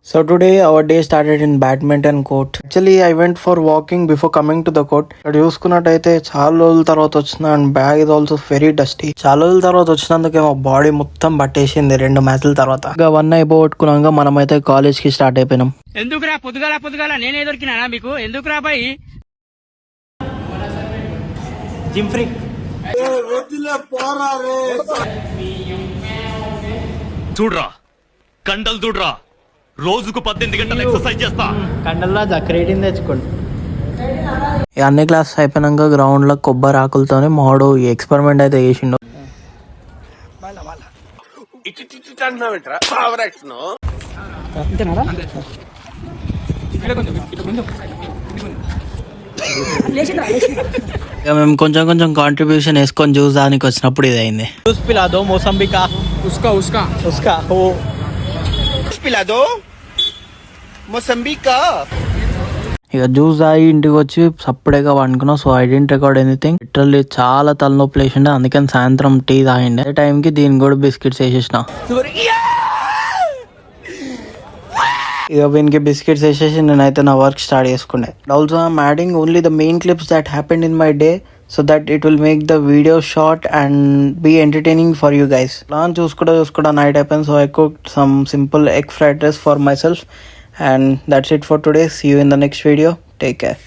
So today our day started in badminton court. Actually I went for walking before coming to the court. ఇక్కడ చూసుకున్నట్టయితే చాలా రోజుల తర్వాత వచ్చిన and bag is also very dusty. చాలా రోజుల తర్వాత వచ్చినందుకే మా బాడీ మొత్తం పట్టేసింది 2 మ్యాచ్ల తర్వాత. ఇంకా 1 అయిపోగొట్టుకున్నాక మనమైతే కాలేజ్ కి స్టార్ట్ అయిపోయినాం. ఎందుకురా పొద్దుగాల నేనే దొరికినా మీకు? ఎందుకురా బాయ్ జిమ్ ఫ్రీ చూడరా కండలు చూడరా, రోజుకు 18 గంటలు ఎక్సర్సైజ్ చేస్తా. కండల్ రాజా క్రియేటిన్ తెచ్చుకోండి. అన్ని క్లాస్ అయిపోయినాక గ్రౌండ్ లో కొబ్బరి ఆకులతోనే మాడు ఎక్స్పెరిమెంట్ అయితే చేసిండు. ఇక మేము కొంచెం కొంచెం కాంట్రిబ్యూషన్ వేసుకొని జ్యూస్ దానికి వచ్చినప్పుడు ఇది అయింది. జ్యూస్ పిలాదో మోసంబికా ఉస్కా ఓ పిలాదో మోసంబికా. ఇక జ్యూస్ తాగి ఇంటికి వచ్చి సప్పుడేగా వండుకున్నాం. So I didn't record anything. Literally చాలా తలనొప్పి లేచిండే, అందుకని సాయంత్రం టీ తాగిండే. అదే టైంకి దీనికి కూడా బిస్కెట్స్ వేసేసిన. ఇక వీనికి బిస్కెట్స్ వేసేసి నేనైతే నా వర్క్ స్టార్ట్ చేసుకుండే. Also I'm adding only the main clips that happened in my day so that it will make the video short and be entertaining for you guys. Plan చూసుకుంటా night happens, so I cooked some simple egg fried rice for myself, and that's it for today. See you in the next video. Take care.